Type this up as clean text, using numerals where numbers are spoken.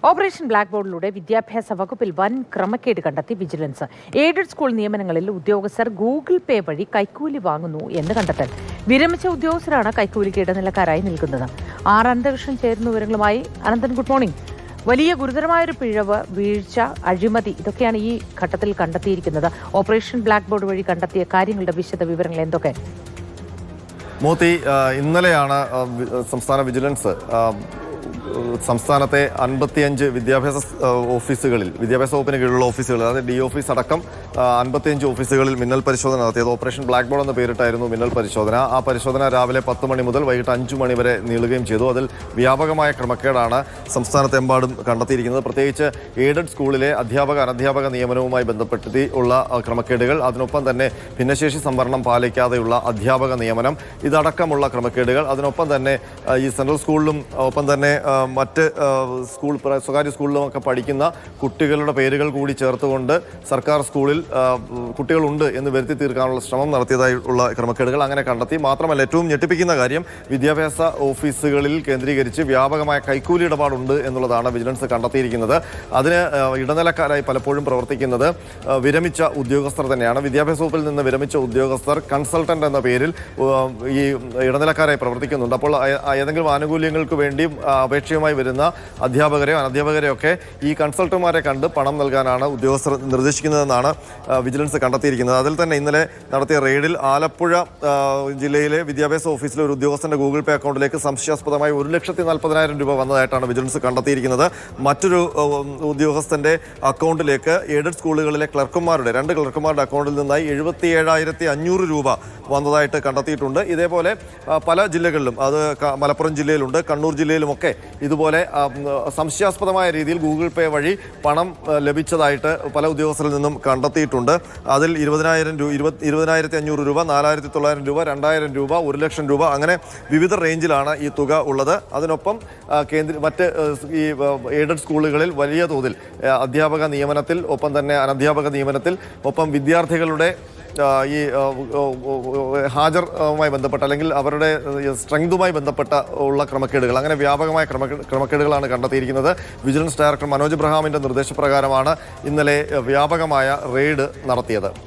Operation black ബോർഡിലൂടെ വിദ്യാഭ്യാസ വകുപ്പിൽ വൻ ക്രമക്കേട് കണ്ടെത്തി വിജിലൻസ്. എയ്ഡഡ് സ്കൂൾ നിയമനങ്ങളിൽ ഉദ്യോഗസ്ഥർ ഗൂഗിൾ പേ വഴി കൈക്കൂലി വാങ്ങുന്നു എന്ന് കണ്ടെത്തൽ. വിരമിച്ച ഉദ്യോഗസ്ഥരാണ് കൈക്കൂലിക്ക് ഇടനിലക്കാരായി നിൽക്കുന്നത്. 6 അന്തരീക്ഷം ചേരുന്ന വിവരങ്ങളുമായി അനന്തൻ, ഗുഡ് മോർണിംഗ്. വലിയ ഗുരുതരമായൊരു പിഴവ്, വീഴ്ച, അഴിമതി ഇതൊക്കെയാണ് ഈ ഘട്ടത്തിൽ കണ്ടെത്തിയിരിക്കുന്നത്. ഓപ്പറേഷൻ ബ്ലാക്ക് ബോർഡ് വഴി കണ്ടെത്തിയ കാര്യങ്ങളുടെ വിശദ വിവരങ്ങൾ എന്തൊക്കെ? മോത്തി, ഇന്നലെയാണ് സംസ്ഥാന വിജിലൻസ് സംസ്ഥാനത്തെ 55 വിദ്യാഭ്യാസ ഓഫീസുകളിൽ, വിദ്യാഭ്യാസ വകുപ്പിന് കീഴിലുള്ള ഓഫീസുകളിൽ, അതായത് ഡി ഓഫീസ് അടക്കം 55 ഓഫീസുകളിൽ മിന്നൽ പരിശോധന നടത്തിയത്. ഓപ്പറേഷൻ ബ്ലാക്ക് ബോർഡ് എന്ന പേരിട്ടായിരുന്നു മിന്നൽ പരിശോധന. ആ പരിശോധന രാവിലെ 10 മണി മുതൽ വൈകിട്ട് 5 മണി വരെ നീളുകയും ചെയ്തു. അതിൽ വ്യാപകമായ ക്രമക്കേടാണ് സംസ്ഥാനത്തെമ്പാടും കണ്ടെത്തിയിരിക്കുന്നത്. പ്രത്യേകിച്ച് എയ്ഡഡ് സ്കൂളിലെ അനധ്യാപക നിയമനവുമായി ബന്ധപ്പെടുത്തി ഉള്ള ക്രമക്കേടുകൾ, അതിനൊപ്പം തന്നെ ഭിന്നശേഷി സംവരണം പാലിക്കാതെയുള്ള അധ്യാപക നിയമനം, ഇതടക്കമുള്ള ക്രമക്കേടുകൾ, അതിനൊപ്പം തന്നെ ഈ സെൻട്രൽ സ്കൂളിലും ഒപ്പം തന്നെ മറ്റ് സ്വകാര്യ സ്കൂളിലുമൊക്കെ പഠിക്കുന്ന കുട്ടികളുടെ പേരുകൾ കൂടി ചേർത്തുകൊണ്ട് സർക്കാർ സ്കൂളിൽ കുട്ടികളുണ്ട് എന്ന് വരുത്തി തീർക്കാനുള്ള ശ്രമം നടത്തിയതായുള്ള ക്രമക്കേടുകൾ അങ്ങനെ കണ്ടെത്തി. മാത്രമല്ല, ഏറ്റവും ഞെട്ടിപ്പിക്കുന്ന കാര്യം, വിദ്യാഭ്യാസ ഓഫീസുകളിൽ കേന്ദ്രീകരിച്ച് വ്യാപകമായ കൈക്കൂലി ഇടപാടുണ്ട് എന്നുള്ളതാണ് വിജിലൻസ് കണ്ടെത്തിയിരിക്കുന്നത്. അതിന് ഇടനിലക്കാരായി പലപ്പോഴും പ്രവർത്തിക്കുന്നത് വിരമിച്ച ഉദ്യോഗസ്ഥർ തന്നെയാണ്. വിദ്യാഭ്യാസ വകുപ്പിൽ നിന്ന് വിരമിച്ച ഉദ്യോഗസ്ഥർ കൺസൾട്ടന്റ് എന്ന പേരിൽ ഈ ഇടനിലക്കാരായി പ്രവർത്തിക്കുന്നുണ്ട്. അപ്പോൾ ഏതെങ്കിലും ആനുകൂല്യങ്ങൾക്ക് വേണ്ടി അപേക്ഷയുമായി വരുന്ന അധ്യാപകരെയോ അനധ്യാപകരെയോ ഒക്കെ ഈ കൺസൾട്ടന്മാരെ കണ്ട് പണം നൽകാനാണ് ഉദ്യോഗസ്ഥർ നിർദ്ദേശിക്കുന്നതെന്നാണ് വിജിലൻസ് കണ്ടെത്തിയിരിക്കുന്നത്. അതിൽ തന്നെ ഇന്നലെ നടത്തിയ റെയ്ഡിൽ ആലപ്പുഴ ജില്ലയിലെ വിദ്യാഭ്യാസ ഓഫീസിലെ ഒരു ഉദ്യോഗസ്ഥന്റെ ഗൂഗിൾ പേ അക്കൗണ്ടിലേക്ക് സംശയാസ്പദമായി 1,40,000 രൂപ വന്നതായിട്ടാണ് വിജിലൻസ് കണ്ടെത്തിയിരിക്കുന്നത്. മറ്റൊരു ഉദ്യോഗസ്ഥന്റെ അക്കൗണ്ടിലേക്ക് എയ്ഡഡ് സ്കൂളുകളിലെ ക്ലർക്കുമാരുടെ 2 ക്ലർക്കുമാരുടെ അക്കൗണ്ടിൽ നിന്നായി 77,500 രൂപ വന്നതായിട്ട് കണ്ടെത്തിയിട്ടുണ്ട്. ഇതേപോലെ പല ജില്ലകളിലും, അത് മലപ്പുറം ജില്ലയിലുണ്ട്, കണ്ണൂർ ജില്ലയിലുമൊക്കെ ഇതുപോലെ സംശയാസ്പദമായ രീതിയിൽ ഗൂഗിൾ പേ വഴി പണം ലഭിച്ചതായിട്ട് പല ഉദ്യോഗസ്ഥരിൽ നിന്നും കണ്ടെത്തിയിട്ടുണ്ട്. അതിൽ 20,500 രൂപ, 4,900 രൂപ, 2,000 രൂപ, 1,00,000 രൂപ, അങ്ങനെ വിവിധ റേഞ്ചിലാണ് ഈ തുക ഉള്ളത്. അതിനൊപ്പം മറ്റ് ഈ എയ്ഡഡ് സ്കൂളുകളിൽ വലിയ തോതിൽ അധ്യാപക നിയമനത്തിൽ, ഒപ്പം തന്നെ അനധ്യാപക നിയമനത്തിൽ, ഒപ്പം വിദ്യാർത്ഥികളുടെ ഈ ഹാജറുമായി ബന്ധപ്പെട്ട അല്ലെങ്കിൽ അവരുടെ സ്ട്രെങ്തുമായി ബന്ധപ്പെട്ട ഉള്ള ക്രമക്കേടുകൾ, അങ്ങനെ വ്യാപകമായ ക്രമക്കേടുകളാണ് കണ്ടെത്തിയിരിക്കുന്നത്. വിജിലൻസ് ഡയറക്ടർ മനോജ് എബ്രഹാമിൻ്റെ നിർദ്ദേശപ്രകാരമാണ് ഇന്നലെ വ്യാപകമായ റെയ്ഡ് നടത്തിയത്.